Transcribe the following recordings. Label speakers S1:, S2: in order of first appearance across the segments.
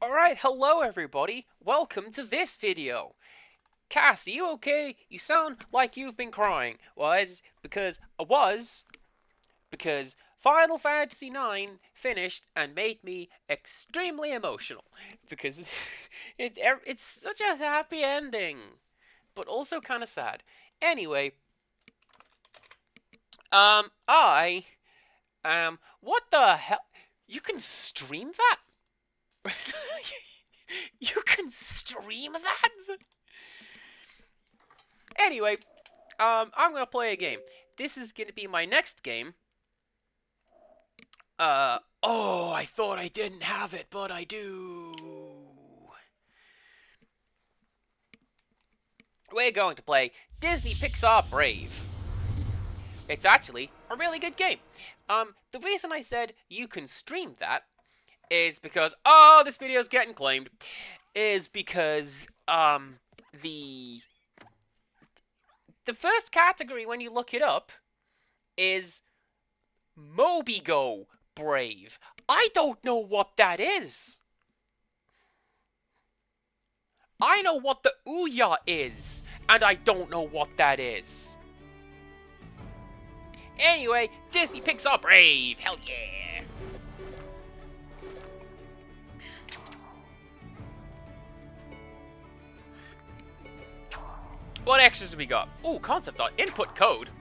S1: Alright, hello everybody. Welcome to this video. Cass, are you okay? You sound like you've been crying. Well, it's because because Final Fantasy IX finished and made me extremely emotional. Because it's such a happy ending, but also kind of sad. Anyway, what the hell? You can stream that? You can stream that? Anyway, I'm gonna play a game. This is gonna be my next game. Oh, I thought I didn't have it, but I do. We're going to play Disney Pixar Brave. It's actually a really good game. The reason I said you can stream that is because, oh, this video's getting claimed, is because, the first category when you look it up is Mobigo Brave. I don't know what that is. I know what the Ouya is, and I don't know what that is. Anyway, Disney Pixar Brave. Hell yeah. What extras do we got? Ooh, concept art. Input code.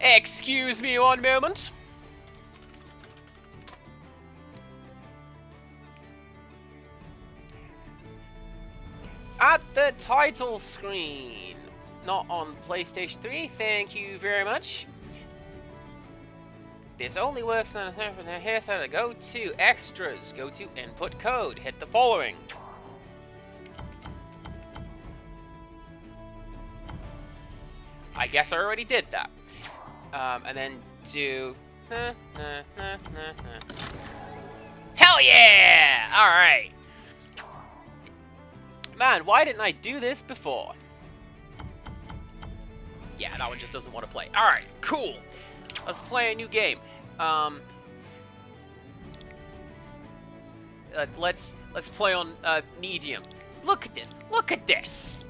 S1: Excuse me one moment. At the title screen. Not on PlayStation 3, thank you very much. This only works on a here, so go to extras, go to input code, hit the following. I guess I already did that. And then do... Hell yeah! Alright. Man, why didn't I do this before? Yeah, that one just doesn't want to play. Alright, cool. Let's play a new game. Let's play on medium. Look at this. Look at this.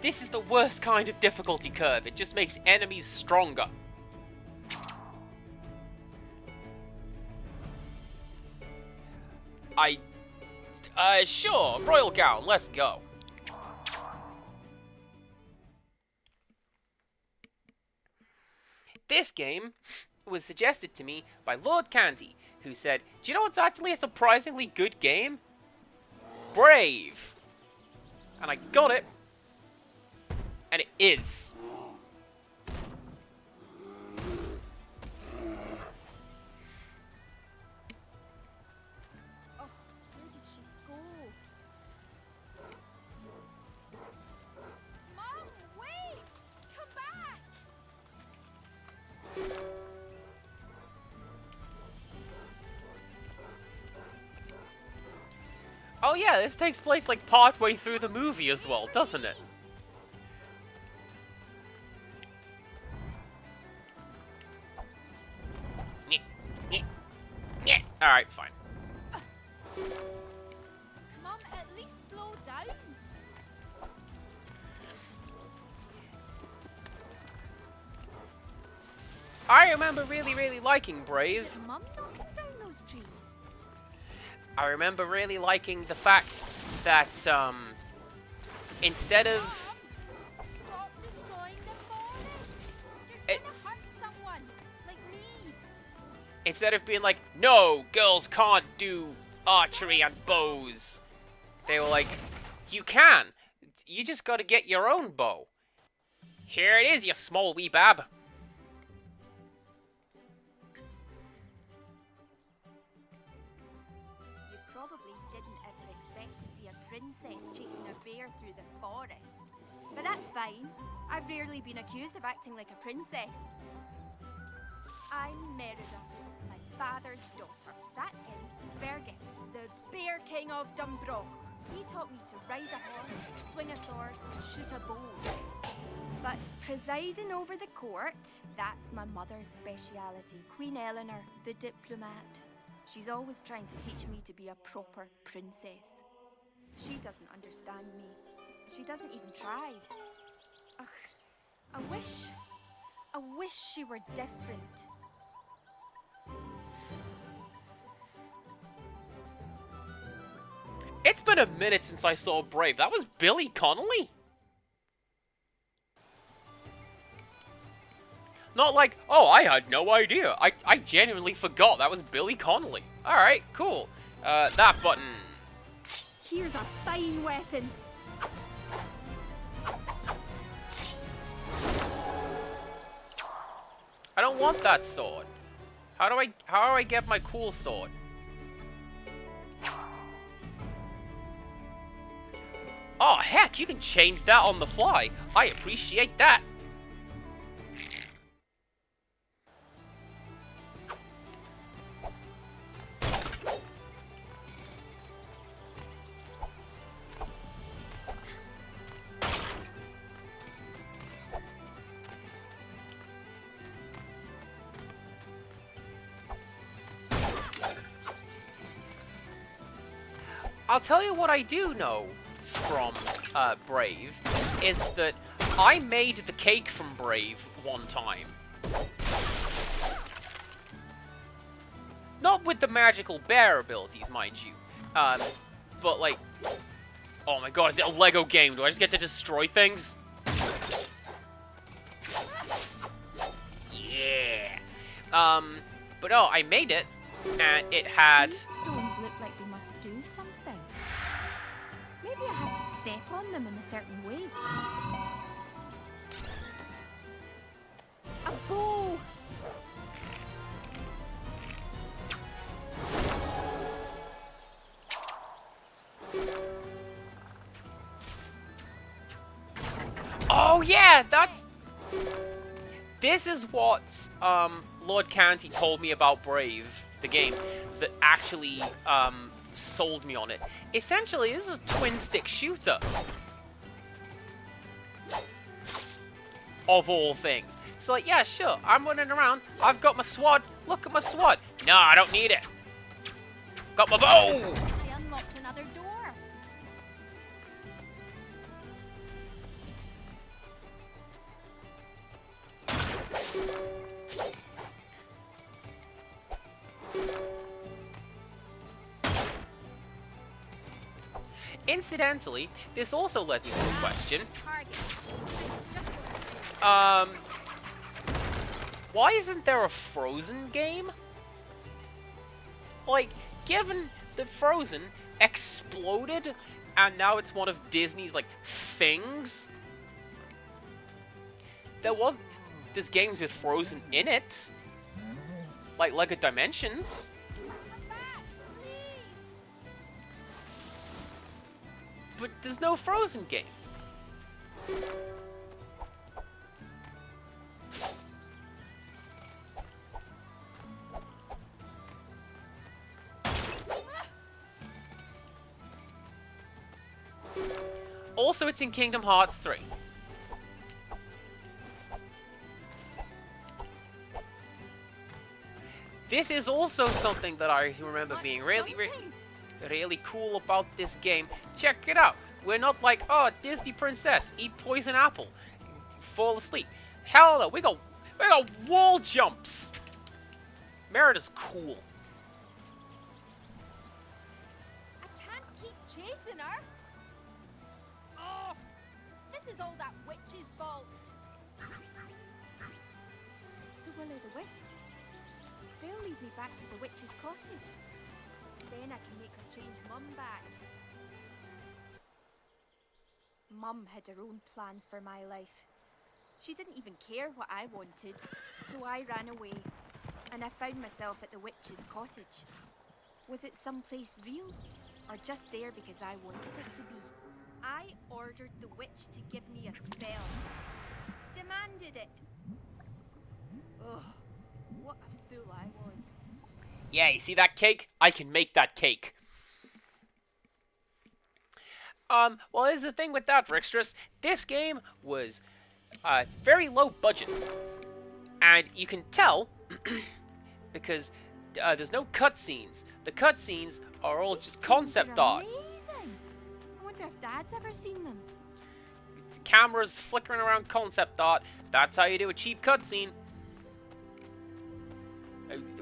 S1: This is the worst kind of difficulty curve. It just makes enemies stronger. Sure, Royal Gown, let's go. This game was suggested to me by Lord Candy, who said, do you know what's actually a surprisingly good game? Brave. And I got it. And it is.
S2: Oh, where did she go? Mom, wait! Come back!
S1: Oh yeah, this takes place like partway through the movie as well, doesn't it? Alright, fine.
S2: Mom, at least slow down.
S1: I remember really liking Brave.
S2: Is Mum knocking down those trees?
S1: I remember really liking the fact that, instead of...
S2: Stop destroying the forest! You're gonna hurt someone, like me.
S1: Instead of being like, no, girls can't do archery and bows. They were like, you can. You just gotta get your own bow. Here it is, you small wee bab.
S2: You probably didn't ever expect to see a princess chasing a bear through the forest. But that's fine. I've rarely been accused of acting like a princess. I'm Merida, my father's daughter. That's him, Fergus, the Bear King of Dumbroch. He taught me to ride a horse, swing a sword, shoot a bow. But presiding over the court, that's my mother's speciality. Queen Eleanor, the diplomat. She's always trying to teach me to be a proper princess. She doesn't understand me. She doesn't even try. Ugh, I wish she were different.
S1: It's been a minute since I saw Brave. That was Billy Connolly? Not like, oh, I had no idea. I genuinely forgot that was Billy Connolly. Alright, cool. That button.
S2: Here's a fine weapon.
S1: I don't want that sword. How do I get my cool sword? Oh, heck, you can change that on the fly. I appreciate that. I'll tell you what I do know from Brave is that I made the cake from Brave one time. Not with the magical bear abilities, mind you. But like, oh my god, is it a Lego game? Do I just get to destroy things? Yeah. But no, I made it, and it had...
S2: These stones look like they must do something. Maybe I have to step on them in a certain way. A bow!
S1: Oh yeah, that's... This is what Lord Canty told me about Brave, the game, that actually sold me on it. Essentially, this is a twin-stick shooter. Of all things. So like, yeah, sure, I'm running around, I've got my sword, look at my sword. No, I don't need it. Got my bow!
S2: I unlocked another door.
S1: Incidentally, this also led me to a question.
S2: Target.
S1: Why isn't there a Frozen game? Like, given that Frozen exploded and now it's one of Disney's, like, things, there's games with Frozen in it. Like Lego Dimensions.
S2: Come back, please.
S1: But there's no Frozen game. Also, it's in Kingdom Hearts 3. This is also something that I remember being really cool about this game. Check it out. We're not like, oh, Disney princess, eat poison apple, fall asleep. Hell no, we got wall jumps. Merida's cool.
S2: I can't keep chasing her. Oh, this is all that witch's fault. The Will-o'-the-Wisps. They'll lead me back to the witch's cottage. Then I can make her change Mum back. Mum had her own plans for my life. She didn't even care what I wanted, so I ran away. And I found myself at the witch's cottage. Was it someplace real? Or just there because I wanted it to be? I ordered the witch to give me a spell. Demanded it. Ugh, what a fool I was.
S1: Yeah, you see that cake? I can make that cake. Well, here's the thing with that, Brickstress. This game was very low budget. And you can tell because there's no cutscenes. The cutscenes are all just concept art.
S2: Amazing. I wonder if Dad's ever seen them.
S1: Cameras flickering around concept art. That's how you do a cheap cutscene.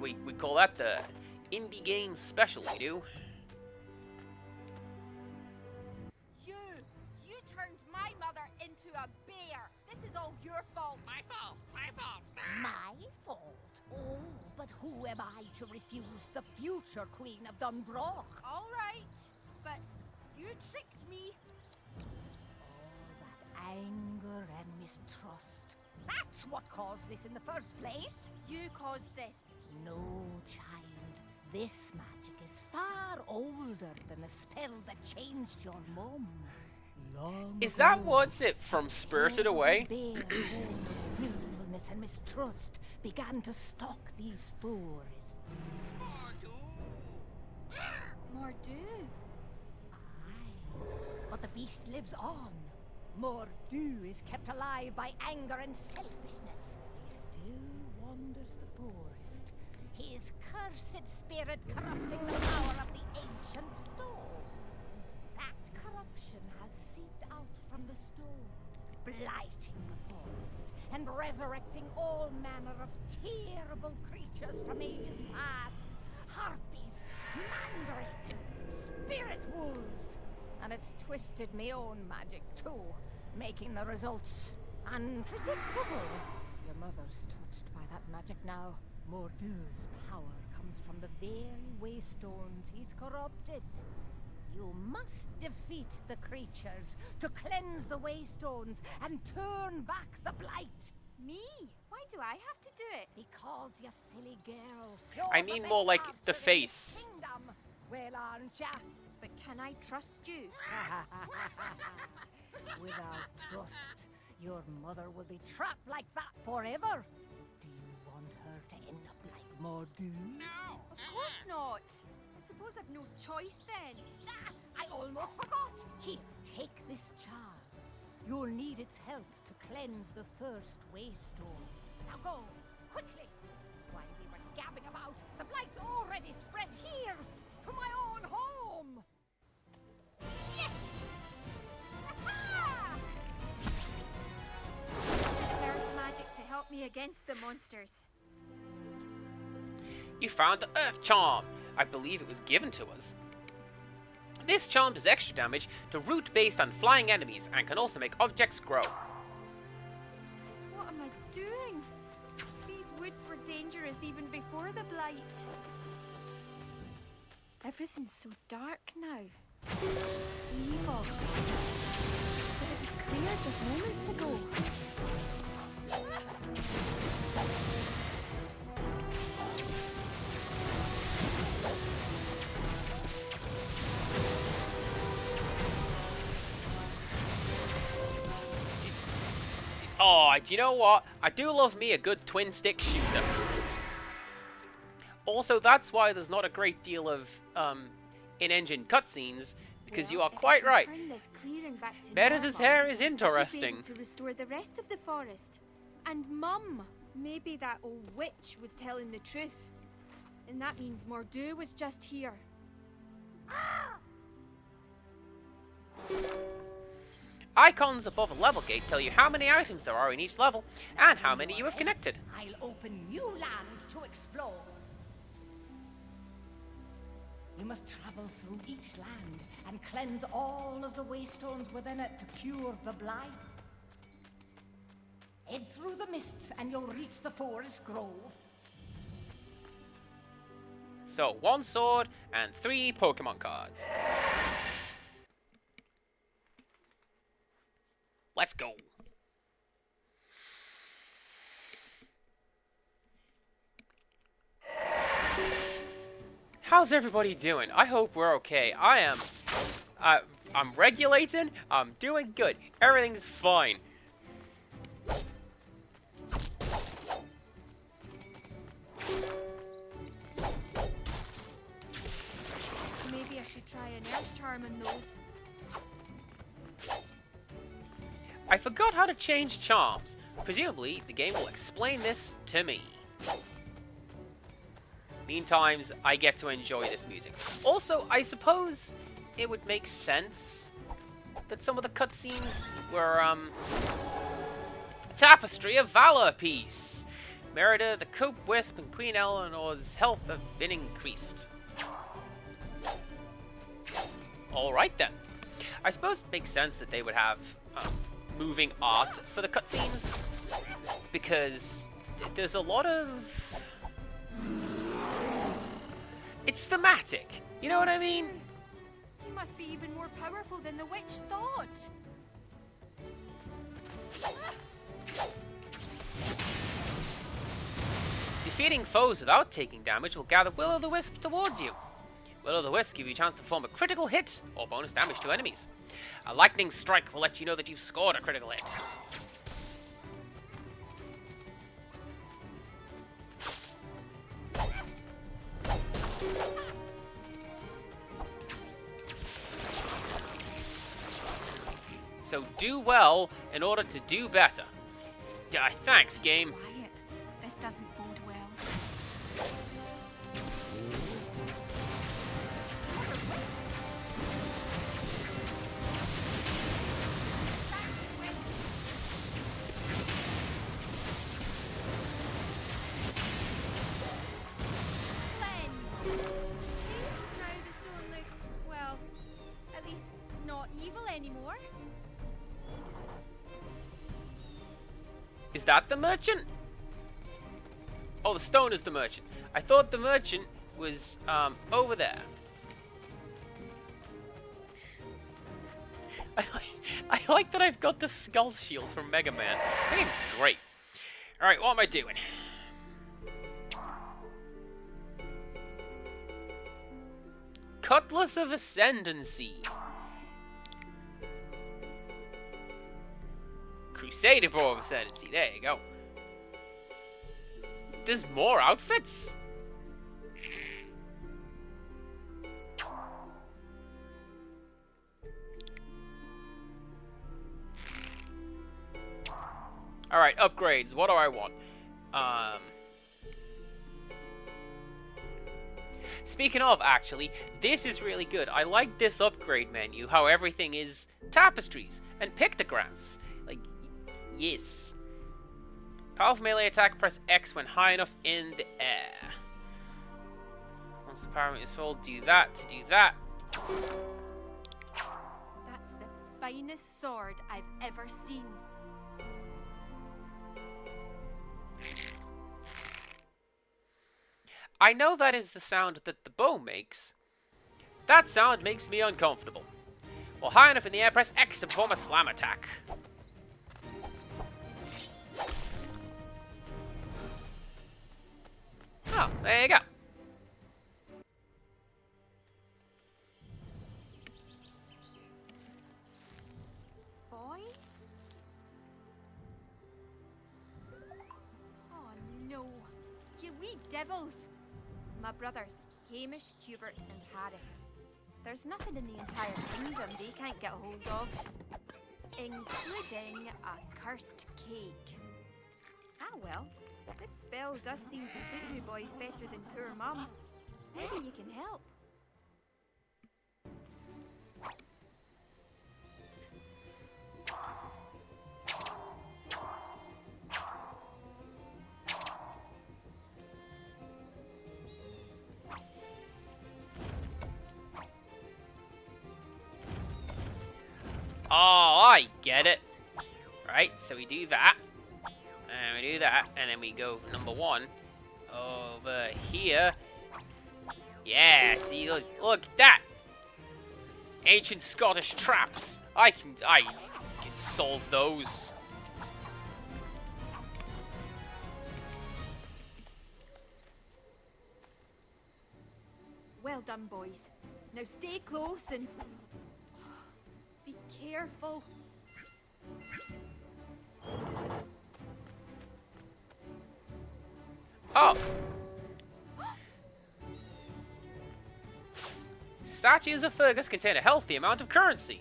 S1: We call that the indie game special, we do.
S2: You turned my mother into a bear. This is all your fault.
S1: My fault. My fault.
S3: My fault? Oh, but who am I to refuse the future Queen of Dunbroch?
S2: All right, but you tricked me.
S3: All that anger and mistrust. That's what caused this in the first place.
S2: You caused this.
S3: No, child. This magic is far older than the spell that changed your mum. Long
S1: Is that
S3: ago,
S1: what's it from Spirited Away?
S3: Bear willfulness and mistrust began to stalk these forests.
S2: Mor'du.
S3: Aye, but the beast lives on. Mor'du is kept alive by anger and selfishness. He still wanders the forest, his cursed spirit corrupting the power of the ancient stones. That corruption has seeped out from the stones, blighting the forest and resurrecting all manner of terrible creatures from ages past. Harpies, mandrakes, spirit wolves. And it's twisted me own magic too, making the results unpredictable. Your mother's touched by that magic now. Mor'du's power comes from the very waystones he's corrupted. You must defeat the creatures to cleanse the waystones and turn back the blight.
S2: Me? Why do I have to do it?
S3: Because, you silly girl.
S1: I mean more like the face.
S3: Kingdom. Well, aren't ya?
S2: But can I trust you?
S3: Without trust, your mother will be trapped like that forever. Do you want her to end up like Mor'du?
S2: Of course not. I suppose I've no choice then.
S3: Ah, I almost forgot. Here, take this charm. You'll need its help to cleanse the first waystone. Now go, quickly. While we were gabbing about, the blight's already spread here, to my own home.
S2: Yes! Ha-ha! Earth magic to help me against the monsters.
S1: You found the Earth Charm. I believe it was given to us. This charm does extra damage to root based on flying enemies and can also make objects grow.
S2: What am I doing? These woods were dangerous even before the blight. Everything's so dark now. Evil. But it was clear just moments ago.
S1: Oh, do you know what? I do love me a good twin stick shooter. Also, that's why there's not a great deal of in-engine cutscenes, because you are quite right.
S2: Turn this clearing back to
S1: Meredith's
S2: normal,
S1: hair is
S2: I should be
S1: interesting.
S2: able to restore the rest of the forest. And Mum, maybe that old witch was telling the truth. And that means Mor'du was just here.
S1: Icons above a level gate tell you how many items there are in each level and how many you have connected.
S3: I'll open new lands to explore. You must travel through each land and cleanse all of the waystones within it to cure the blight. Head through the mists and you'll reach the forest grove.
S1: So, 1 sword and 3 Pokemon cards. Let's go. How's everybody doing? I hope we're okay. I'm regulating. I'm doing good. Everything's fine.
S2: Maybe I should try an earth charm on those.
S1: I forgot how to change charms. Presumably, the game will explain this to me. Meantime, I get to enjoy this music. Also, I suppose it would make sense that some of the cutscenes were, Tapestry of Valor piece. Merida, the Cope Wisp, and Queen Eleanor's health have been increased. Alright then. I suppose it makes sense that they would have moving art for the cutscenes, because there's a lot of... It's thematic. You know what I mean?
S2: He must be even more powerful than the witch thought.
S1: Defeating foes without taking damage will gather Will-o'-the-Wisp towards you. Will-o'-the-Wisp give you a chance to perform a critical hit or bonus damage to enemies. A lightning strike will let you know that you've scored a critical hit. So do well in order to do better. Thanks, game.
S2: Quiet. This doesn't bode well. Cleanse. See? Now the stone looks, well, at least not evil anymore.
S1: Is that the merchant? Oh, the stone is the merchant. I thought the merchant was over there. I like that I've got the skull shield from Mega Man. That game's great. Alright, what am I doing? Cutlass of Ascendancy. Crusader Bow of Ascendancy. There you go. There's more outfits? Alright, upgrades. What do I want? Speaking of, actually, this is really good. I like this upgrade menu, how everything is tapestries and pictographs. Like, yes. Powerful melee attack, press X when high enough in the air. Once the power is full, do that to do that.
S2: That's the finest sword I've ever seen.
S1: I know that is the sound that the bow makes. That sound makes me uncomfortable. While high enough in the air, press X to perform a slam attack. Oh, there you go.
S2: Boys? Oh no, you wee devils! My brothers, Hamish, Hubert and Harris. There's nothing in the entire kingdom they can't get hold of. Including a cursed cake. Ah well, this spell does seem to suit you boys better than poor Mum. Maybe you can help.
S1: Oh, I get it. Right, so we do that. And we do that. And then we go number one over here. Yeah, see, look at that. Ancient Scottish traps. I can solve those.
S2: Well done, boys. Now stay close and... be careful.
S1: Oh. Statues of Fergus contain a healthy amount of currency.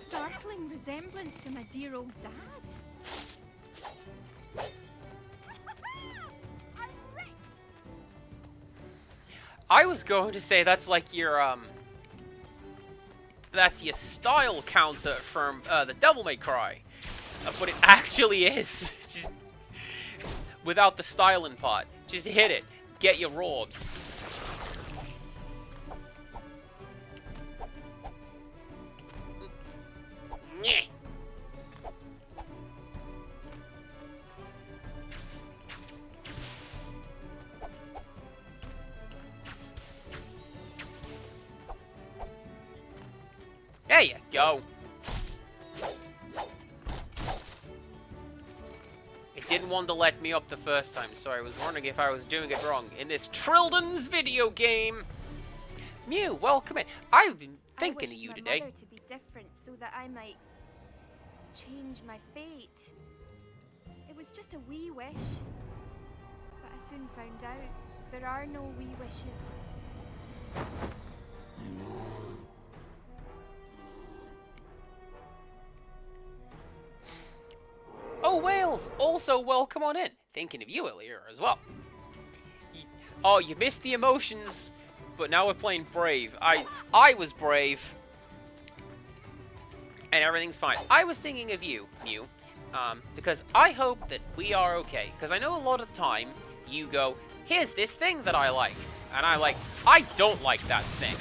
S2: Startling resemblance to my dear old dad.
S1: I was going to say that's like your that's your style counter from the Devil May Cry, but it actually is just without the styling part. Just hit it, get your orbs. Nyeh. There you go. It didn't want to let me up the first time, so I was wondering if I was doing it wrong in this Trildans video game. Mew, welcome in. I've been thinking of you today.
S2: I wished my mother to be different so that I might change my fate. It was just a wee wish. But I soon found out there are no wee wishes.
S1: Oh, Wales, also welcome on in. Thinking of you earlier as well. Oh, you missed the emotions, but now we're playing Brave. I was Brave, and everything's fine. I was thinking of you, Mew, because I hope that we are okay. Because I know a lot of the time you go, here's this thing that I like, and I don't like that thing.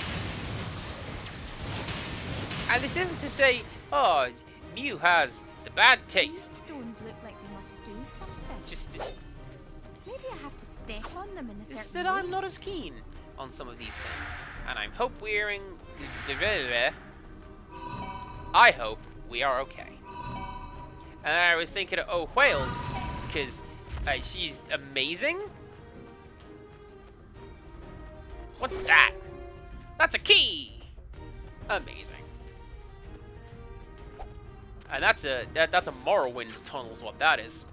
S1: And this isn't to say, oh, Mew has the bad taste.
S2: These stones look like they must do something.
S1: Just
S2: Maybe I have to step on them in a
S1: it's
S2: certain
S1: that
S2: way.
S1: I'm not as keen on some of these things, and I hope I hope we are okay. And I was thinking of Oh Whales, because she's amazing. What's that? That's a key. Amazing. And that's a Morrowind tunnel is what that is.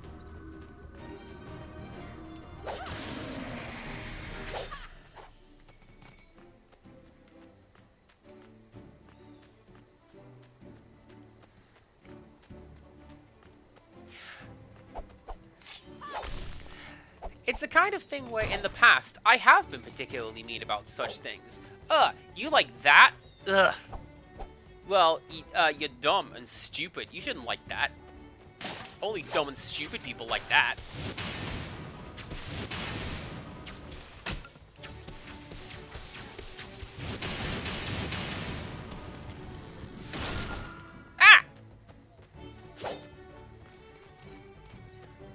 S1: It's the kind of thing where in the past I have been particularly mean about such things. You like that? Ugh. Well, you're dumb and stupid. You shouldn't like that. Only dumb and stupid people like that. Ah!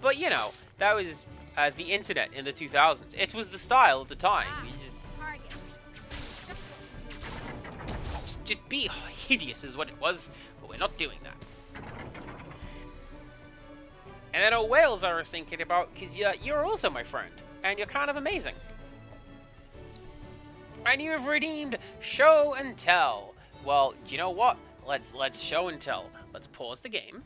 S1: But, you know, that was the internet in the 2000s. It was the style of the time. You just be hideous is what it was, but we're not doing that. And then Wales I was thinking about, because you're also my friend, and you're kind of amazing. And you have redeemed Show and Tell. Well, do you know what? Let's show and tell. Let's pause the game.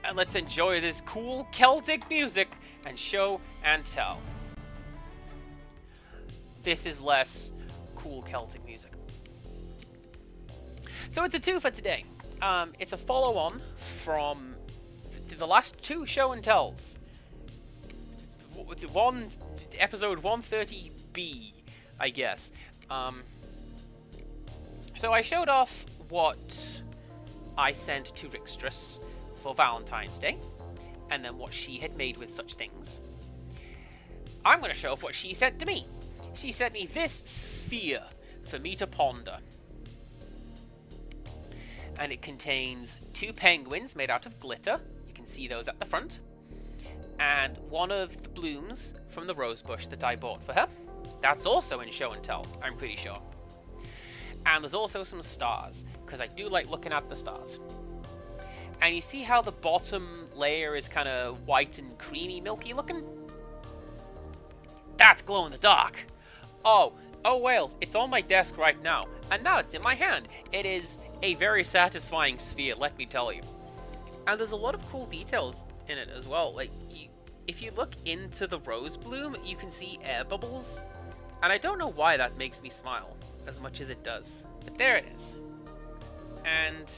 S1: And let's enjoy this cool Celtic music and show and tell. This is less cool Celtic music. So it's a 2 for today. It's a follow-on from the last 2 show and tells. The one episode 130B, I guess. So I showed off what I sent to Rixtress for Valentine's Day, and then what she had made with such things. I'm going to show off what she sent to me. She sent me this sphere for me to ponder. And it contains 2 penguins made out of glitter. You can see those at the front. And one of the blooms from the rose bush that I bought for her. That's also in show and tell, I'm pretty sure. And there's also some stars, because I do like looking at the stars. And you see how the bottom layer is kind of white and creamy, milky looking? That's glow in the dark. Oh, Wales, it's on my desk right now. And now it's in my hand. It is a very satisfying sphere, let me tell you. And there's a lot of cool details in it as well. Like, if you look into the rose bloom, you can see air bubbles. And I don't know why that makes me smile as much as it does. But there it is. And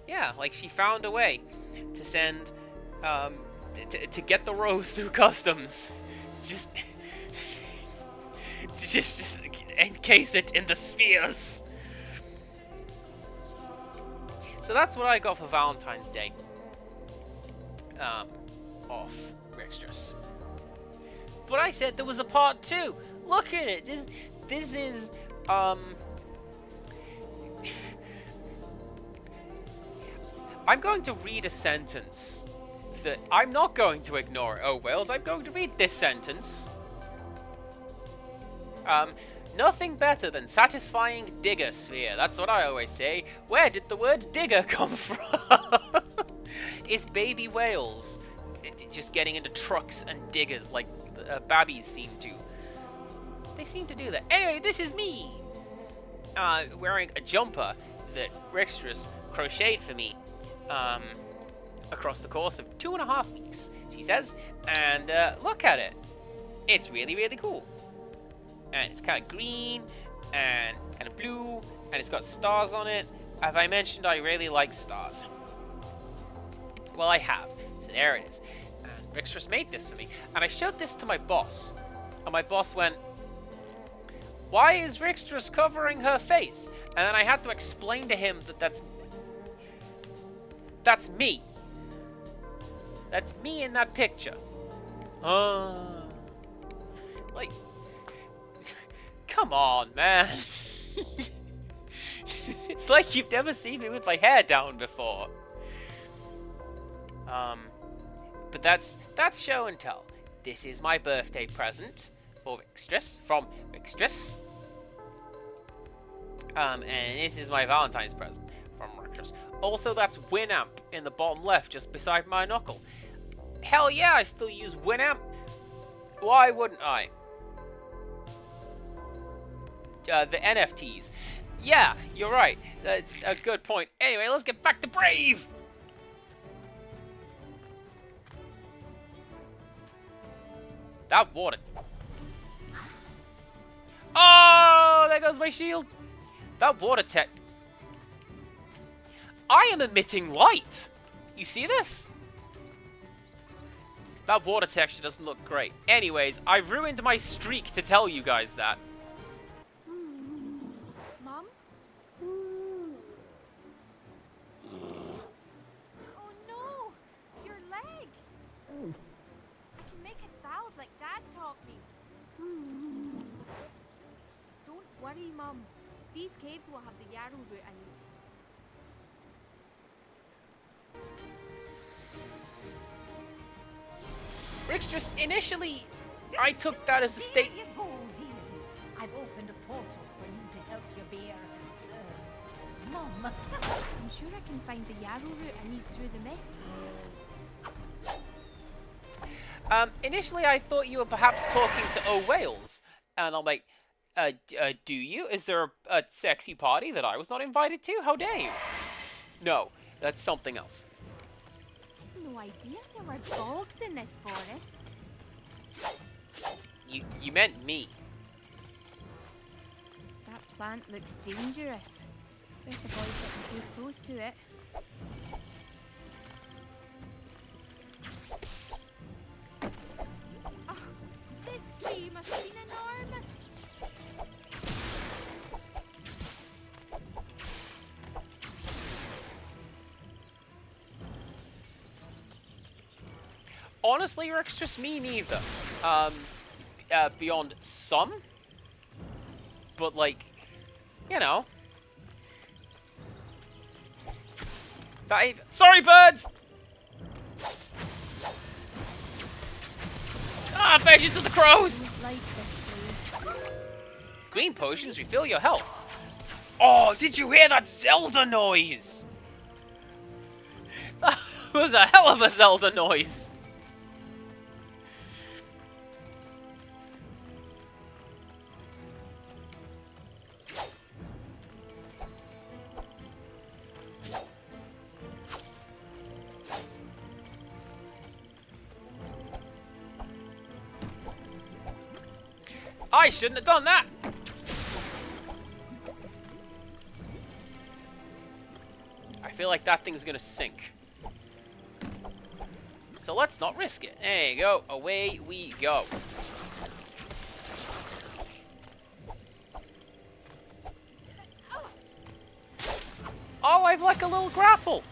S1: yeah, like she found a way to send to get the rose through customs. Just just encase it in the spheres. So that's what I got for Valentine's Day. Off Rixtrus. But I said there was a part 2. Look at it. This is I'm going to read a sentence that I'm not going to ignore. Oh, Wales, I'm going to read this sentence. Nothing better than satisfying digger sphere. That's what I always say. Where did the word digger come from? Is baby whales just getting into trucks and diggers like babbies seem to? They seem to do that. Anyway, this is me wearing a jumper that Rixtrus crocheted for me across the course of 2.5 weeks, she says. And look at it. It's really, really cool. And it's kind of green and kind of blue, and it's got stars on it. Have I mentioned I really like stars? Well, I have. So there it is. And Rixtrus made this for me. And I showed this to my boss. And my boss went, "Why is Rixtrus covering her face?" And then I had to explain to him that that's me. That's me in that picture. Like, come on, man. It's like you've never seen me with my hair down before. But that's show and tell. This is my birthday present for Rixtrus, from Rixtrus. And this is my Valentine's present from Rixtrus. Also, that's Winamp in the bottom left, just beside my knuckle. Hell yeah, I still use Winamp. Why wouldn't I? The NFTs. Yeah, you're right. That's a good point. Anyway, let's get back to Brave. That water. Oh, there goes my shield. That water tech. I am emitting light. You see this? That water texture doesn't look great. Anyways, I ruined my streak to tell you guys that.
S2: Mum? Oh no! Your leg! I can make a salve like Dad taught me. Don't worry, Mum. These caves will have the yarrow root I need.
S1: Rixtrus, initially, I took that as a
S3: There
S1: statement.
S3: you go, dearie. I've opened a portal for you to help your bear. Mum.
S2: I'm sure I can find the yarrow root I need through the mist.
S1: Initially, I thought you were perhaps talking to O Wales, and I'm like, do you? Is there a sexy party that I was not invited to? How dare you? No, that's something else.
S2: I had no idea there were dogs in this forest.
S1: You meant me.
S2: That plant looks dangerous. Best avoid getting too close to it. Oh, this tree must have been enormous.
S1: Honestly, Rixtrus, me neither. Beyond some, but like, you know. Sorry, birds! Ah, vengeance of the crows!
S2: Like this place.
S1: Green potions refill your health. Oh, did you hear that Zelda noise? That was a hell of a Zelda noise. I shouldn't have done that. I feel like that thing's gonna sink. So let's not risk it. There you go. Away we go. Oh, I've like a little grapple.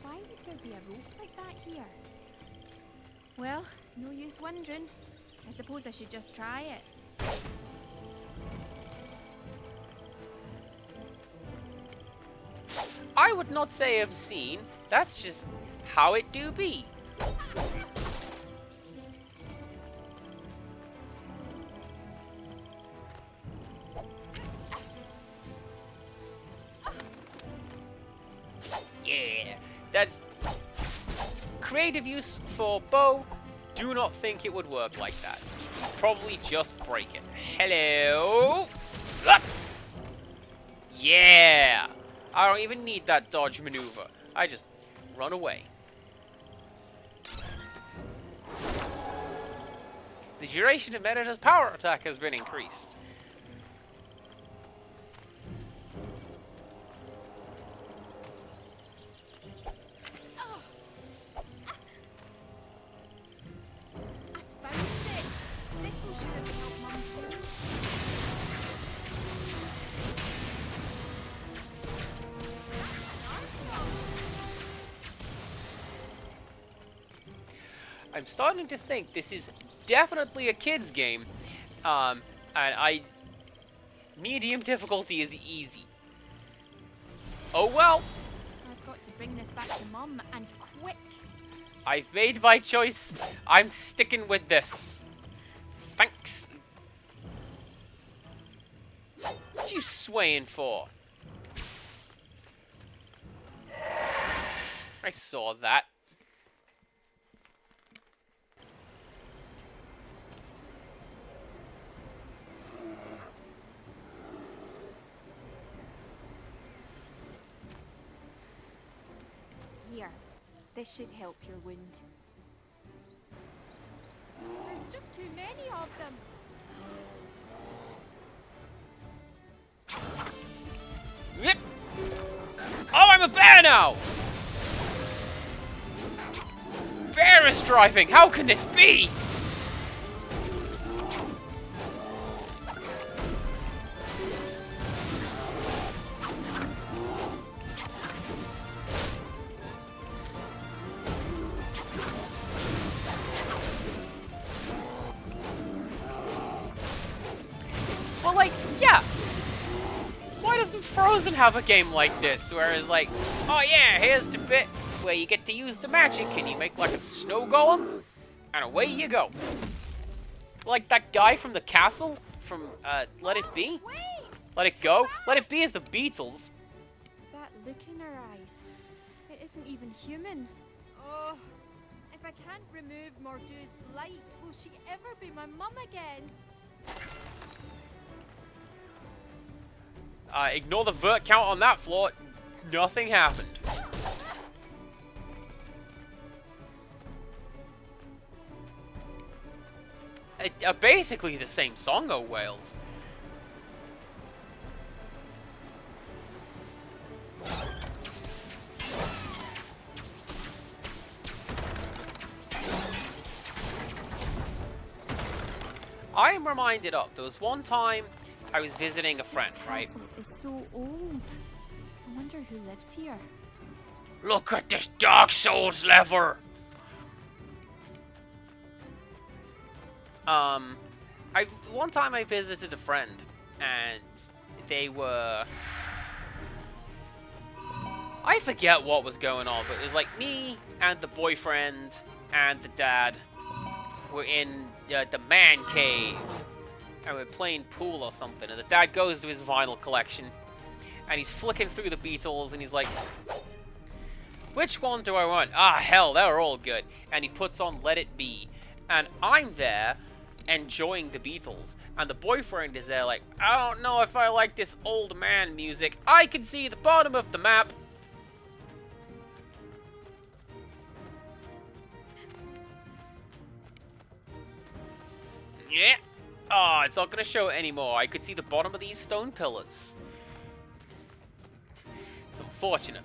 S2: Why would there be a rope like that here? Well, no use wondering. I suppose I should just try it.
S1: I would not say obscene. That's just how it do be. Yeah, that's creative use for bow. Do not think it would work like that. Probably just break it. Hello. Ah! Yeah. I don't even need that dodge maneuver. I just run away. The duration of Metta's power attack has been increased.
S2: I found it! This will should have helped Mum too.
S1: I'm starting to think this is definitely a kid's game. And medium difficulty is easy. Oh well.
S2: I've got to bring this back to Mum, and quick.
S1: I've made my choice. I'm sticking with this. Thanks. What you swaying for? I saw that.
S2: Here, this should help your wound. There's just too many of them.
S1: Yep. Oh, I'm a bear now! Bear is driving! How can this be? Well, like, yeah. Why doesn't Frozen have a game like this? Where it's like, oh yeah, here's the bit where you get to use the magic and you make like a snow golem, and away you go. Like that guy from the castle from Let It Be?
S2: Wait!
S1: Let It Go? Let It Be is the Beatles.
S2: That look in her eyes. It isn't even human. Oh, if I can't remove Mordu's blight, will she ever be my mum again?
S1: Ignore the vert count on that floor. Nothing happened. Basically the same song, oh Wales. I am reminded of, there was one time I was visiting a friend, right?
S2: This castle is so old. I wonder who lives here.
S1: Look at this Dark Souls lever! One time I visited a friend, and they were... I forget what was going on, but it was like me and the boyfriend and the dad were in the man cave. And we're playing pool or something, and the dad goes to his vinyl collection, and he's flicking through the Beatles, and he's like, which one do I want? Ah, hell, they're all good. And he puts on Let It Be, and I'm there enjoying the Beatles, and the boyfriend is there like, I don't know if I like this old man music. I can see the bottom of the map. Yeah. Oh, it's not going to show it anymore. I could see the bottom of these stone pillars. unfortunate.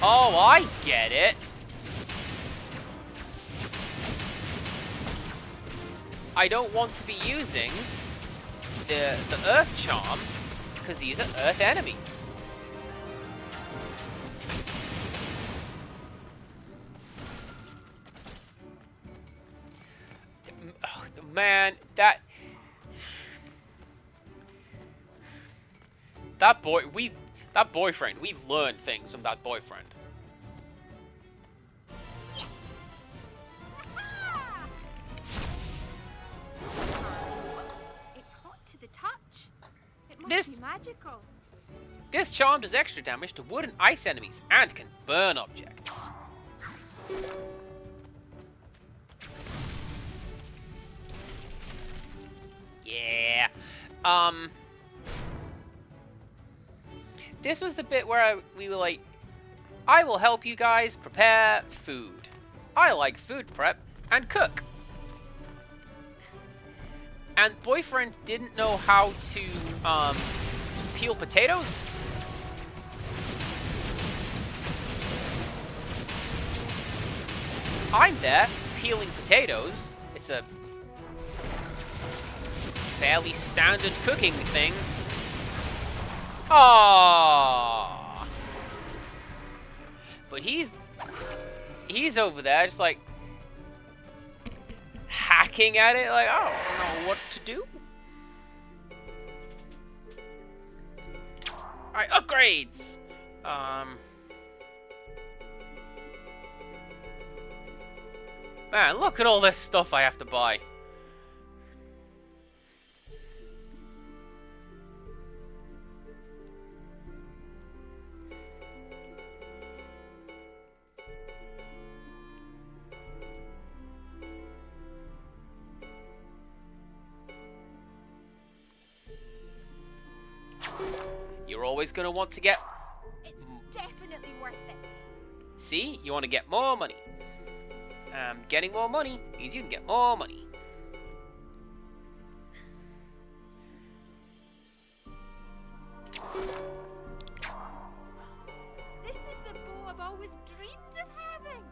S1: Oh, I get it. I don't want to be using the Earth Charm because these are Earth enemies. Oh, man, that boyfriend, we learned things from that boyfriend.
S2: Ah! It's hot to the touch. It must be magical.
S1: This charm does extra damage to wood and ice enemies and can burn objects. Yeah. This was the bit where we were like, I will help you guys prepare food. I like food prep and cook. And boyfriend didn't know how to peel potatoes. I'm there peeling potatoes. It's a fairly standard cooking thing. Aww. But he's over there just like hacking at it like, I don't know what to do. Alright, upgrades. Man, look at all this stuff I have to buy. You're always going to want to get...
S2: It's definitely worth it.
S1: See? You want to get more money. Getting more money means you can get more money.
S2: This is the bow I've always dreamed of having.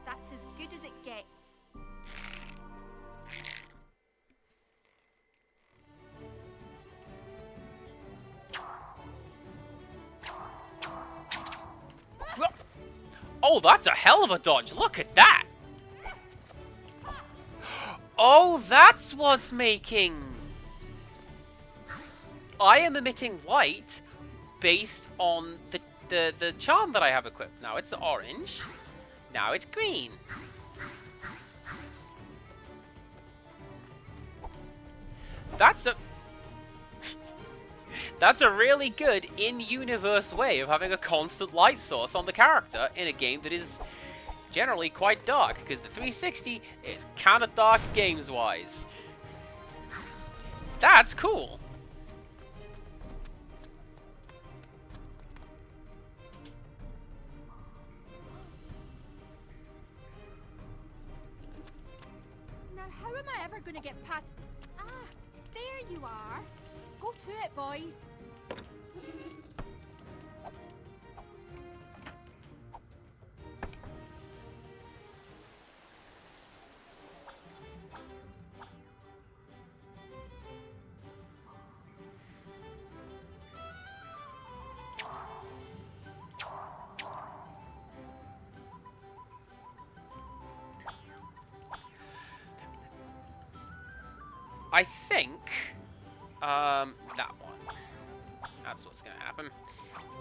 S2: That's as good as it gets.
S1: Oh, that's a hell of a dodge. Look at that. Oh, that's what's making... I am emitting light based on the charm that I have equipped. Now it's orange. Now it's green. That's a really good in-universe way of having a constant light source on the character in a game that is generally quite dark, because the 360 is kind of dark games-wise. That's cool.
S2: Now, how am I ever going to get past... Ah, there you are. Go to it, boys.
S1: I think that one. That's what's gonna happen.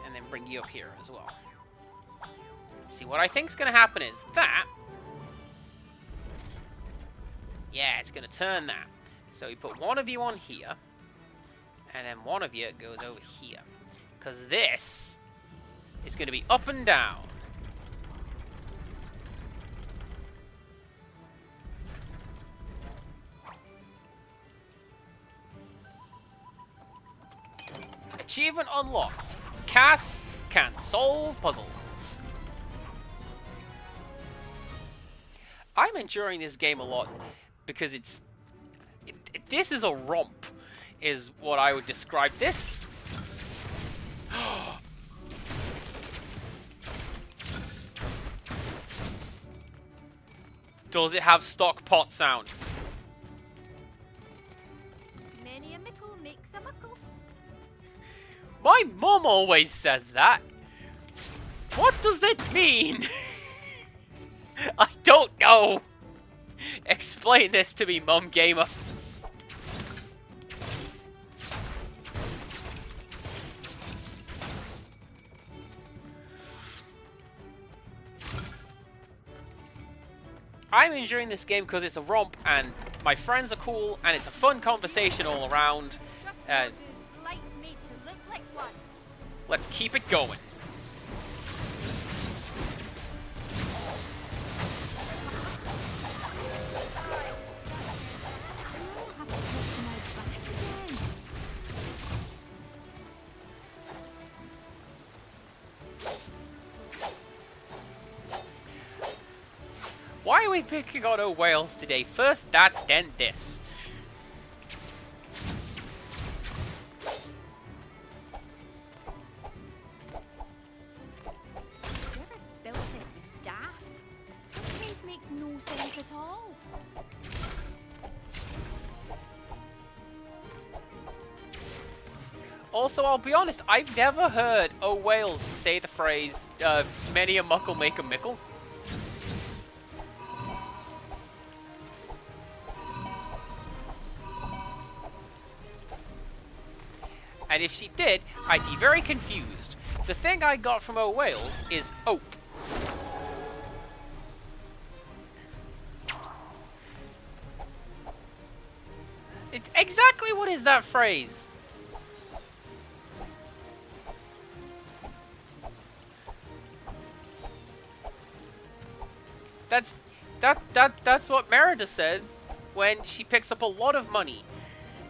S1: And then bring you up here as well. See, what I think's gonna happen is that. Yeah, it's gonna turn that. So we put one of you on here, and then one of you goes over here. Because this is gonna be up and down. Achievement unlocked. Cass can solve puzzles. I'm enjoying this game a lot because this is a romp, is what I would describe this. Does it have stock pot sound?
S2: Many a mickle makes a muckle.
S1: My mum always says that. What does that mean? I don't know. Explain this to me, Mum Gamer. I'm enjoying this game because it's a romp and my friends are cool and it's a fun conversation all around.
S2: Just
S1: And
S2: orders light made to look like one.
S1: let's keep it going.
S3: I'll have to put my back again.
S1: Why are we picking on O Wales today? First that, then this.
S2: Whoever built this is daft. This place makes no sense at all.
S1: Also, I'll be honest, I've never heard O Wales say the phrase, many a muckle make a mickle. And if she did, I'd be very confused. The thing I got from O Wales is ope. Exactly what is that phrase? That's what Merida says when she picks up a lot of money.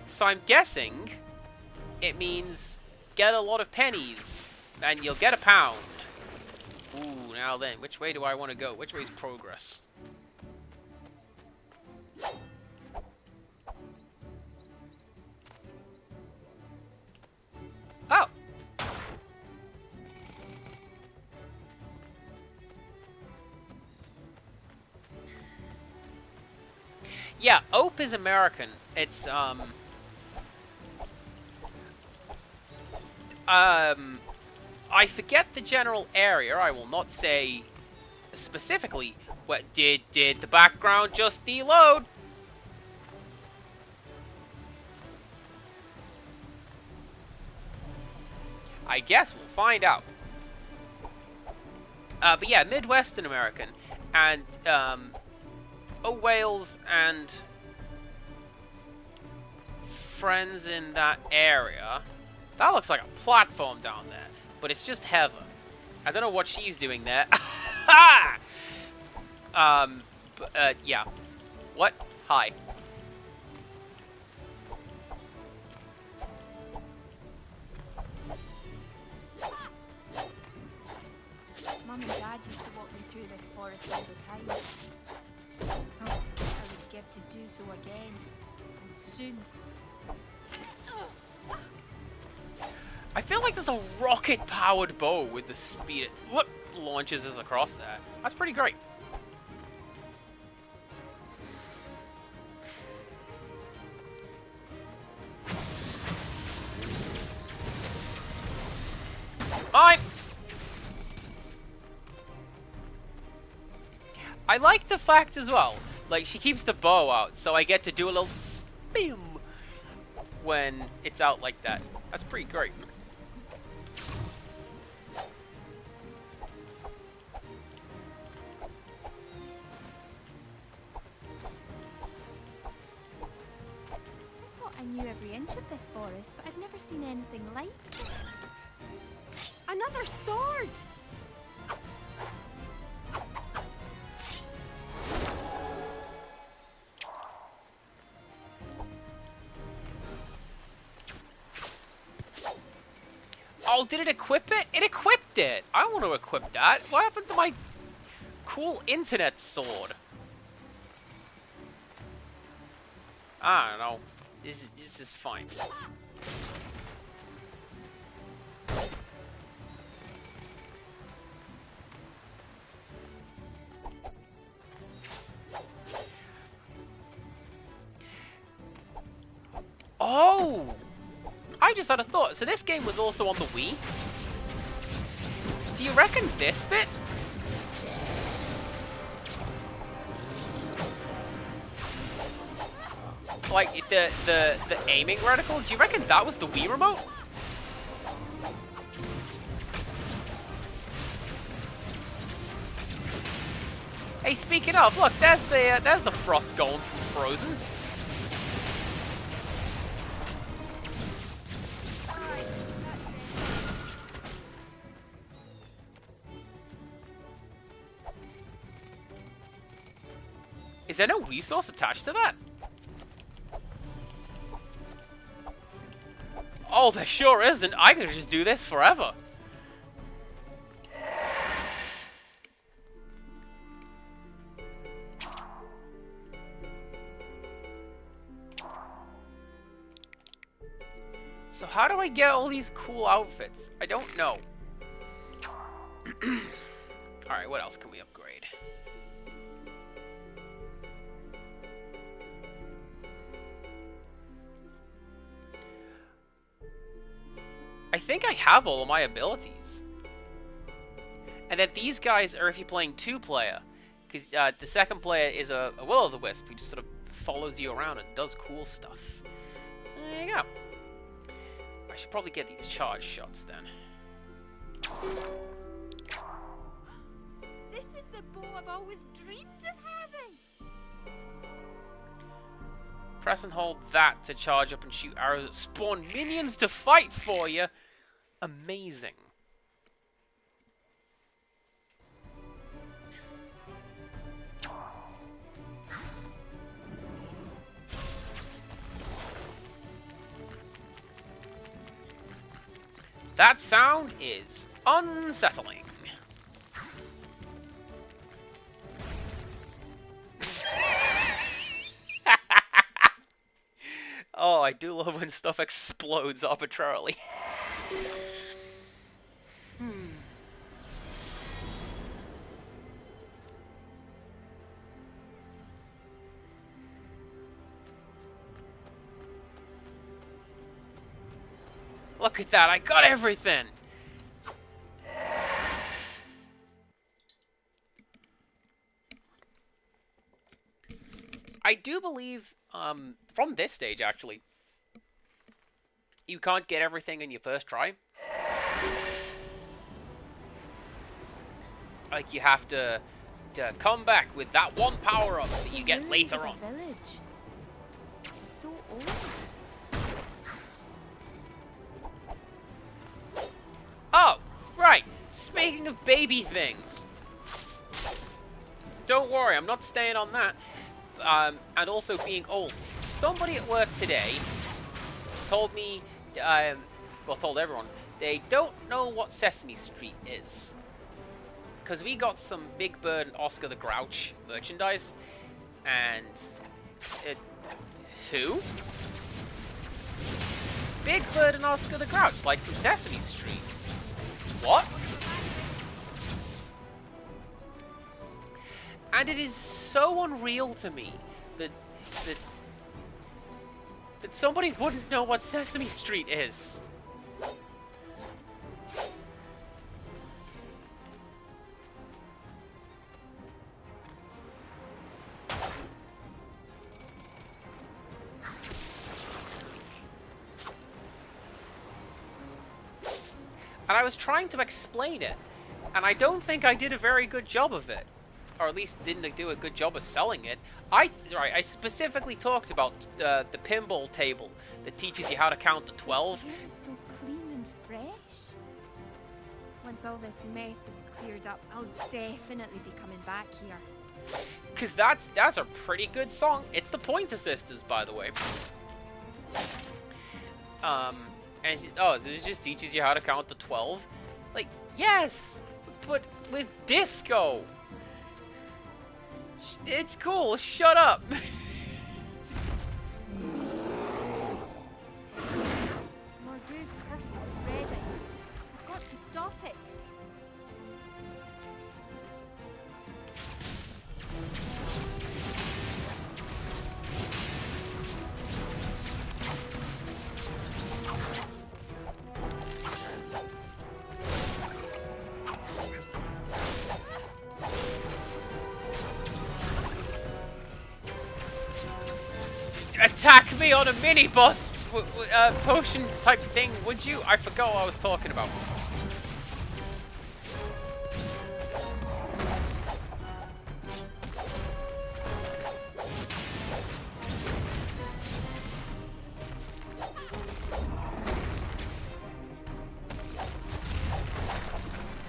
S1: So I'm guessing it means get a lot of pennies and you'll get a pound. Ooh, now then, which way do I want to go? Which way is progress? Oh! Yeah, Ope is American. It's, I forget the general area. I will not say specifically. What did the background just deload? I guess we'll find out. But yeah, Midwestern American, and Wales and friends in that area. That looks like a platform down there, but it's just Heather. I don't know what she's doing there. Yeah. What? Hi.
S2: Mum and Dad used to walk me through this forest all the time. Oh, I would give to do so again. And soon.
S1: I feel like there's a rocket-powered bow with the speed it launches us across there. That's pretty great. I like the fact as well, like, she keeps the bow out, so I get to do a little spin when it's out like that. That's pretty great.
S2: I thought I knew every inch of this forest, but I've never seen anything like this. Another sword!
S1: Oh, did it equip it? It equipped it! I want to equip that. What happened to my cool internet sword? I don't know. This is fine. Oh! I just had a thought. So this game was also on the Wii? Do you reckon this bit? Like, the aiming reticle? Do you reckon that was the Wii remote? Hey, speaking of, look, there's the Frost Golem from Frozen. Is there no resource attached to that? Oh, there sure isn't. I could just do this forever. So how do I get all these cool outfits? I don't know. Alright, what else can we upgrade? I think I have all of my abilities. And then these guys are if you're playing two-player. Because the second player is a will-o'-the-wisp who just sort of follows you around and does cool stuff. There you go. I should probably get these charge shots then.
S2: This is the bow I've always dreamed of having.
S1: Press and hold that to charge up and shoot arrows that spawn minions to fight for you. Amazing. That sound is unsettling. Oh, I do love when stuff explodes arbitrarily. Look at that, I got everything! I do believe, from this stage actually, you can't get everything in your first try. Like, you have to come back with that one power-up that you get later on.
S2: Village. It's so old.
S1: Oh, right. Speaking of baby things. Don't worry, I'm not staying on that. And also being old. Somebody at work today told me, well, told everyone, they don't know what Sesame Street is. Because we got some Big Bird and Oscar the Grouch merchandise. And... who? Big Bird and Oscar the Grouch, like from Sesame Street. What? And it is so unreal to me that somebody wouldn't know what Sesame Street is. And I was trying to explain it, and I don't think I did a very good job of it. Or at least didn't do a good job of selling it. I specifically talked about the pinball table that teaches you how to count to 12.
S2: Yeah, it's so clean and fresh. Once all this mess is cleared up, I'll definitely be coming back here.
S1: Cause that's a pretty good song. It's the Pointer Sisters, by the way. And she's, oh, so it just teaches you how to count to 12? Like, yes! But with disco! It's cool, shut up!
S2: Mordu's curse is spreading. I've got to stop it.
S1: Attack me on a mini boss potion type thing, would you? I forgot what I was talking about.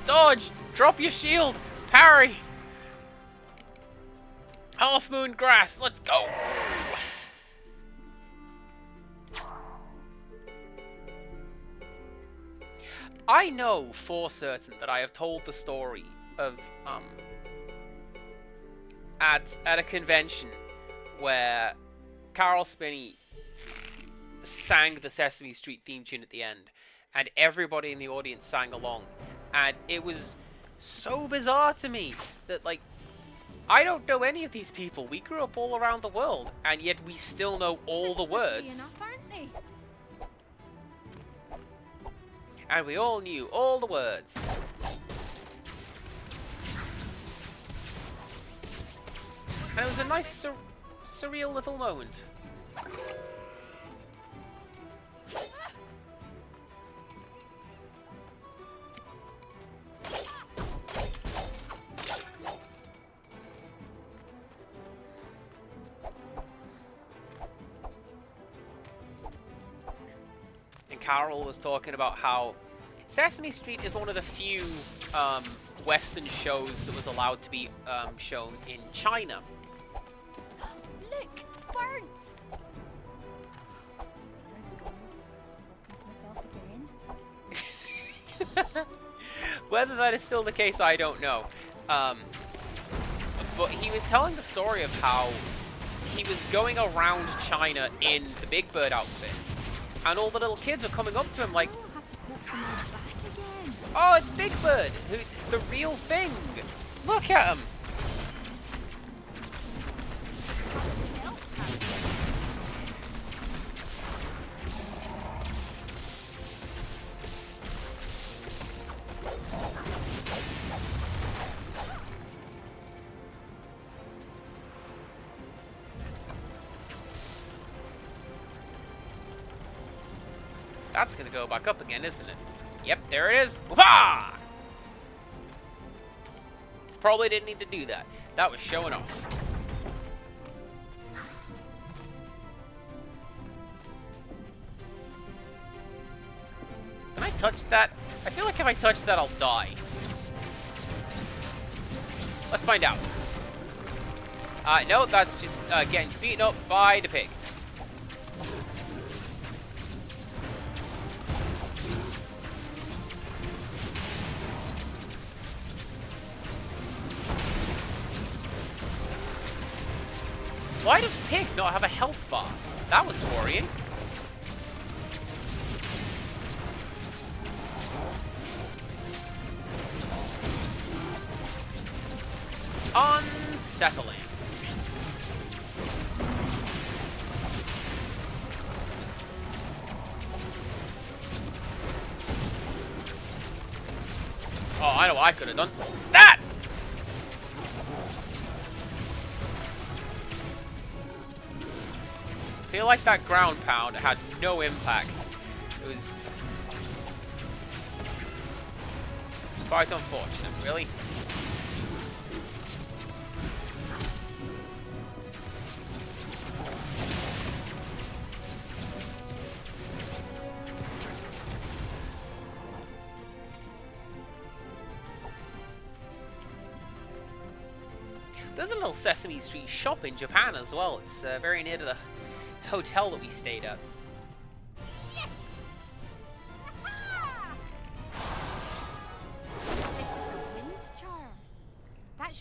S1: Dodge! Drop your shield! Parry! Half Moon Grass, let's go! I know for certain that I have told the story of at a convention where Carol Spinney sang the Sesame Street theme tune at the end, and everybody in the audience sang along, and it was so bizarre to me that, like, I don't know any of these people. We grew up all around the world, and yet we still know all the words.
S2: Enough, aren't they?
S1: And we all knew all the words. And it was a nice, surreal little moment. Carol was talking about how Sesame Street is one of the few Western shows that was allowed to be shown in China.
S2: Look, birds! There I go. Talking to myself again.
S1: Whether that is still the case, I don't know. But he was telling the story of how he was going around China in the Big Bird outfit. And all the little kids are coming up to him like,
S2: I'll have to coax them all back again.
S1: oh, it's Big Bird, the real thing. Look at him. That's gonna go back up again, isn't it? Yep, there it is. Whoopah! Probably didn't need to do that. That was showing off. Can I touch that? I feel like if I touch that, I'll die. Let's find out. No, that's just getting beaten up by the pig. Why does Pig not have a health bar? That was worrying. Unsettling. Oh, I know what I could have done. That! I feel like that ground pound had no impact. It was quite unfortunate, really. There's a little Sesame Street shop in Japan as well. It's very near to the hotel that we stayed at.
S2: Yes!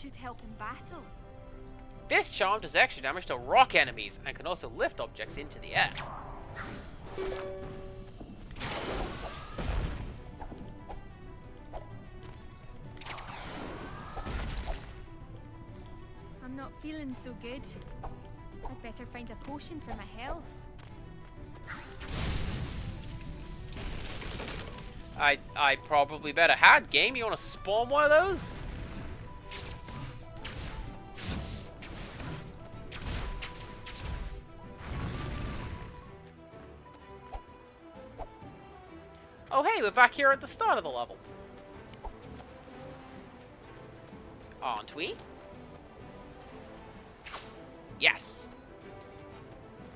S2: should help in battle.
S1: This charm does extra damage to rock enemies and can also lift objects into the air.
S2: I'm not feeling so good. I'd better find a potion for my health.
S1: I probably better had game. You want to spawn one of those? Oh hey, we're back here at the start of the level. Aren't we? Yes.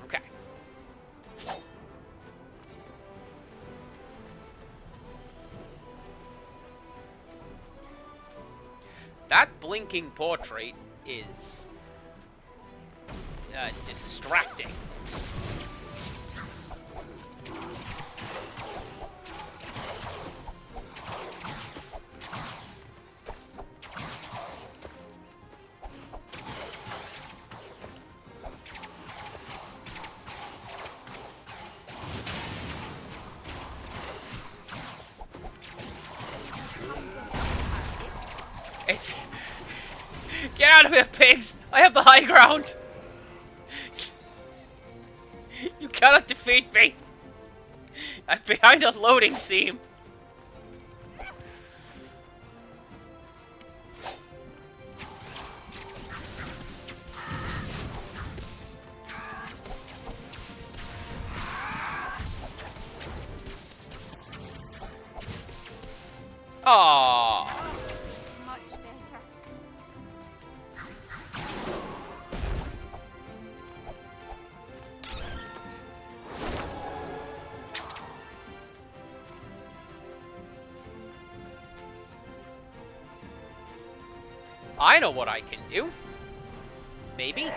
S1: Okay. That blinking portrait is distracting. It's get out of here, pigs! I have the high ground! You cannot defeat me! I'm behind a loading seam! Aww.
S2: Much better.
S1: I know what I can do. Maybe.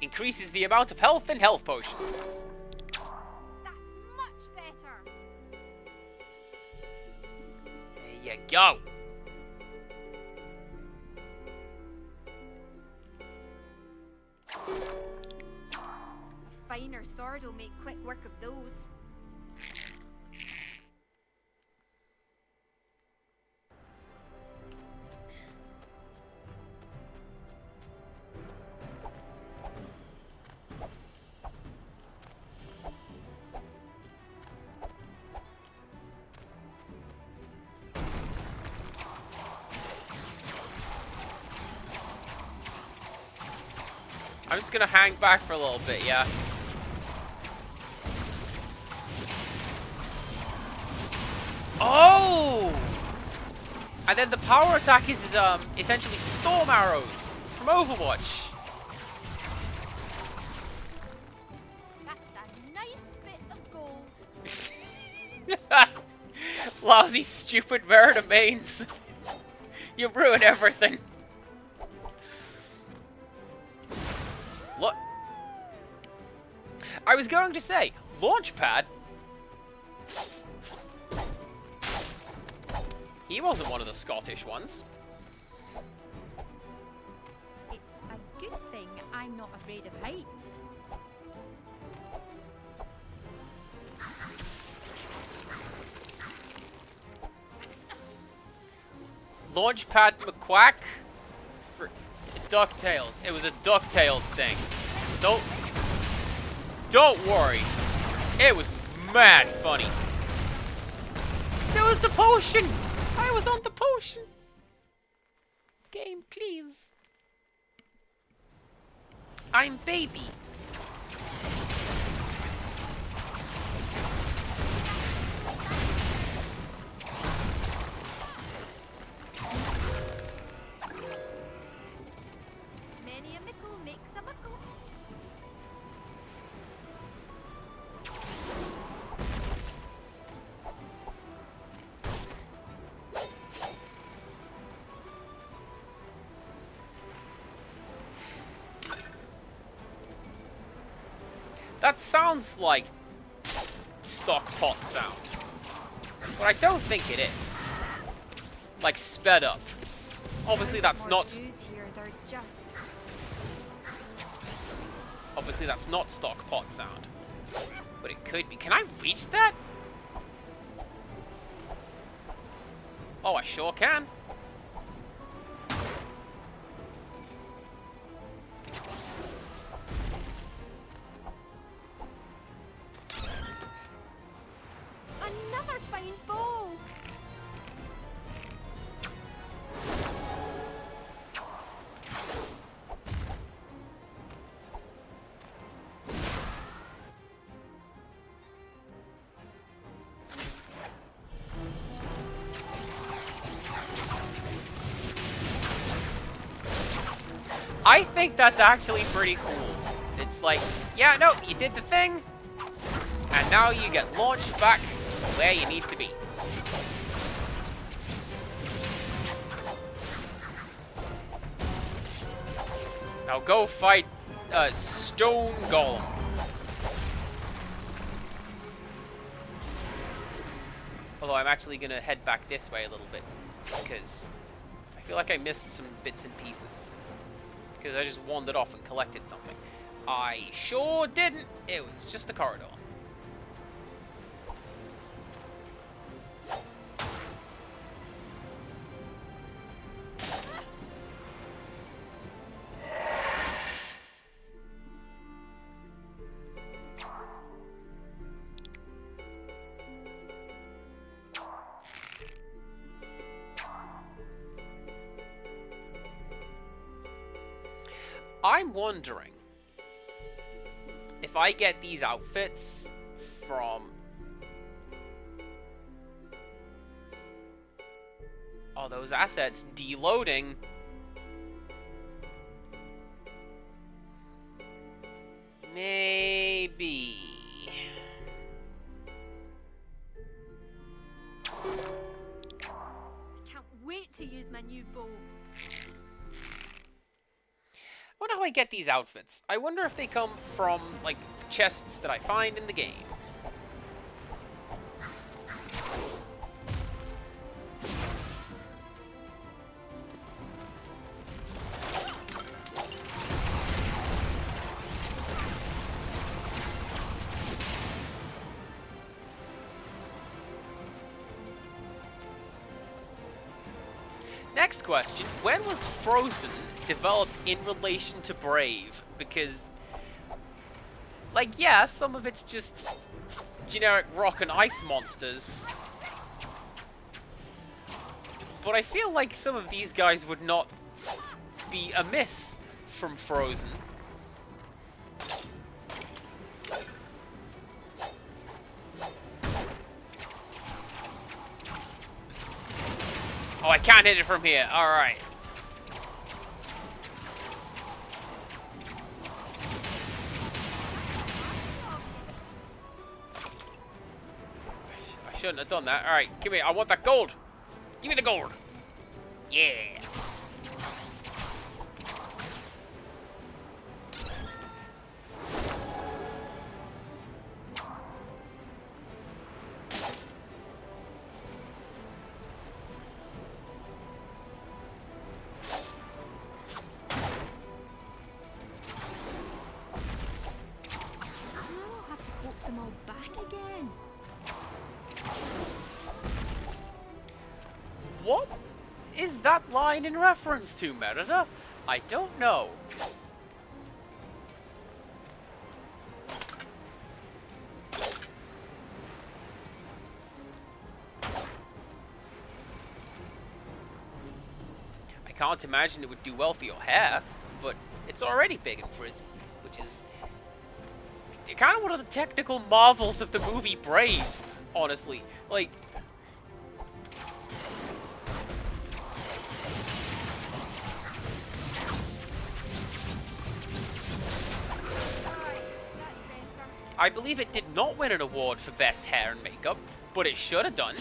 S1: Increases the amount of health and health potions.
S2: That's much better.
S1: There you go.
S2: A finer sword will make quick work of those.
S1: I'm just gonna hang back for a little bit, yeah. Oh! And then the power attack is essentially storm arrows from Overwatch.
S2: That's a nice bit of gold.
S1: Lousy, stupid murder mains. You ruin everything. Look. I was going to say, Launchpad. He wasn't one of the Scottish ones.
S2: It's a good thing I'm not afraid of heights.
S1: Launchpad McQuack for DuckTales. It was a DuckTales thing. Don't worry. It was mad funny. There was the potion. I was on the potion. Game, please. I'm baby.
S2: Many a mickle makes a muckle.
S1: That sounds like stock pot sound. But I don't think it is. Like, sped up. Obviously that's not...
S2: Here, they're just...
S1: Obviously that's not stock pot sound. But it could be. Can I reach that? Oh, I sure can.
S2: Another fine bow!
S1: I think that's actually pretty cool. It's like, yeah, no, you did the thing, and now you get launched back where you need to be. Now go fight Stone Golem. Although I'm actually gonna head back this way a little bit, because I feel like I missed some bits and pieces. Because I just wandered off and collected something. I sure didn't. It was just a corridor. I'm wondering if I get these outfits from... Oh, those assets deloading. Maybe.
S2: I can't wait to use my new bow.
S1: I wonder how I get these outfits. I wonder if they come from, like, chests that I find in the game. Next question, when was Frozen developed in relation to Brave? Because, like, yeah, some of it's just generic rock and ice monsters. But I feel like some of these guys would not be amiss from Frozen. Oh, I can't hit it from here. Alright. I shouldn't have done that. Alright, give me. I want that gold. Give me the gold. Yeah.
S2: I'll have to coax them all back again.
S1: What is that line in reference to, Merida? I don't know. I can't imagine it would do well for your hair, but it's already big and frizzy, which is kind of one of the technical marvels of the movie Brave, honestly. Like, I believe it did not win an award for best hair and makeup, but it should have done,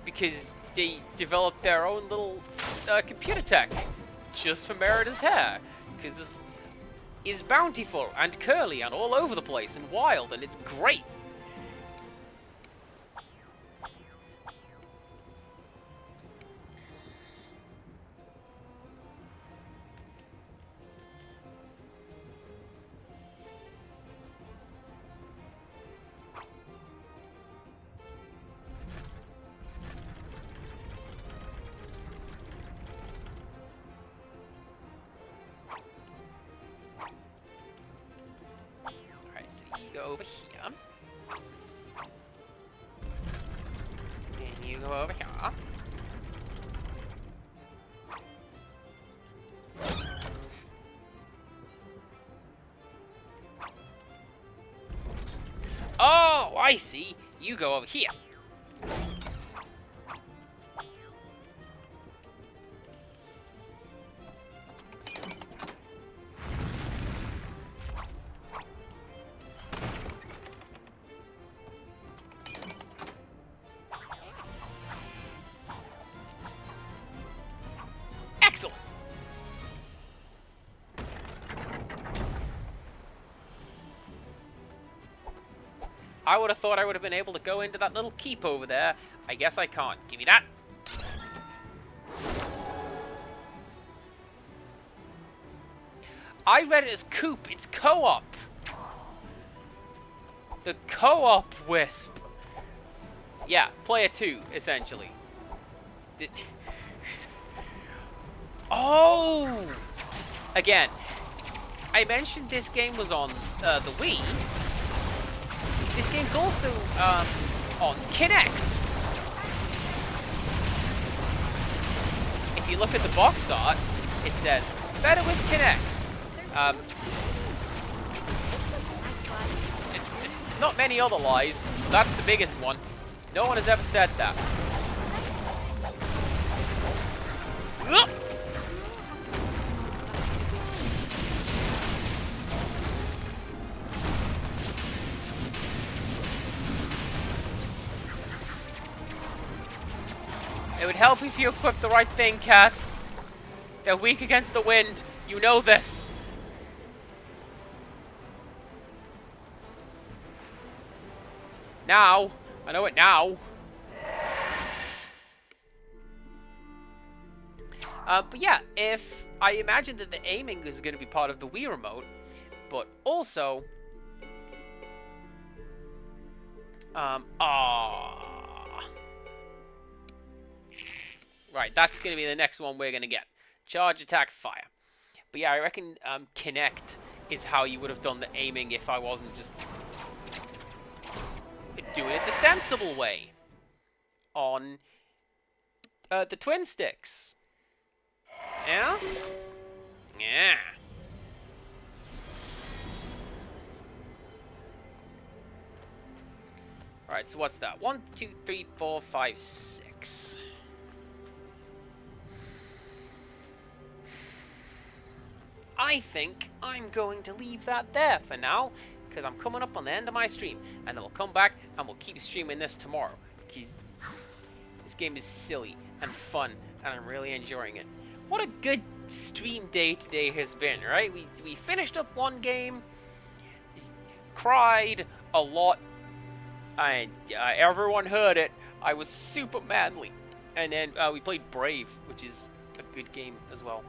S1: because they developed their own little computer tech just for Merida's hair. Because is bountiful and curly and all over the place and wild, and it's great. Go over here. And you go over here. Oh, I see. You go over here. Excellent. I would have thought I would have been able to go into that little keep over there. I guess I can't. Give me that. I read it as coop. It's co-op. The co-op wisp. Yeah, player 2, essentially. Oh! Again, I mentioned this game was on the Wii. This game's also on Kinect. If you look at the box art, it says, better with Kinect. Not many other lies. That's the biggest one. No one has ever said that. Ugh! It would help if you equipped the right thing, Cass. They're weak against the wind. You know this. Now. I know it now. But yeah, if I imagine that the aiming is going to be part of the Wii remote, but also... Right, that's going to be the next one we're going to get. Charge, attack, fire. But yeah, I reckon Kinect is how you would have done the aiming if I wasn't just doing it the sensible way on the twin sticks. Yeah? Yeah. Alright, so what's that? 1, 2, 3, 4, 5, 6. I think I'm going to leave that there for now, because I'm coming up on the end of my stream, and then we'll come back and we'll keep streaming this tomorrow. Because this game is silly and fun, and I'm really enjoying it. What a good stream day today has been, right? We finished up one game, cried a lot, and everyone heard it. I was super manly, and then we played Brave, which is a good game as well.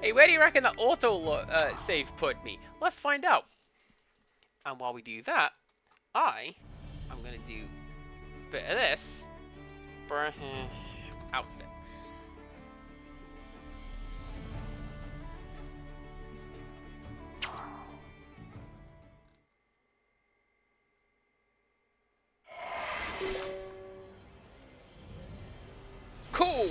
S1: Hey, where do you reckon that auto save put me? Let's find out. And while we do that, I'm gonna do a bit of this for outfit. Cool.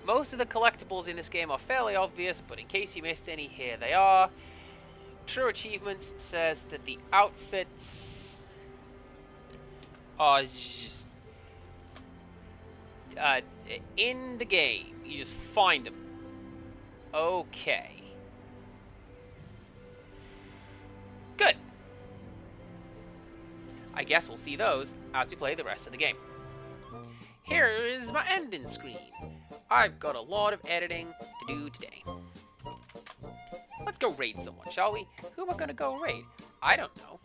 S1: Most of the collectibles in this game are fairly obvious, but in case you missed any, here they are. True Achievements says that the outfits are just in the game. You just find them. Okay. Good. I guess we'll see those as we play the rest of the game. here is my ending screen. I've got a lot of editing to do today. Let's go raid someone, shall we? Who am I gonna go raid? I don't know.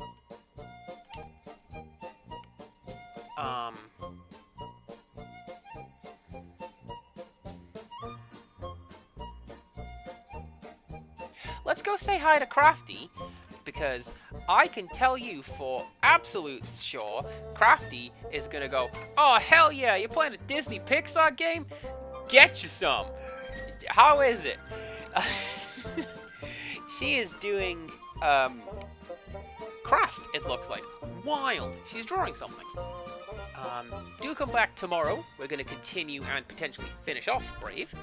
S1: Let's go say hi to Crafty, because I can tell you for absolute sure, Crafty is gonna go, oh hell yeah, you're playing a Disney Pixar game? Get you some! How is it? She is doing, craft, it looks like. Wild! She's drawing something. Do come back tomorrow. We're gonna continue and potentially finish off Brave.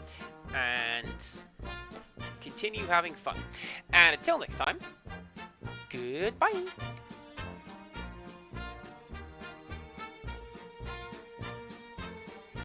S1: And continue having fun. And until next time, goodbye.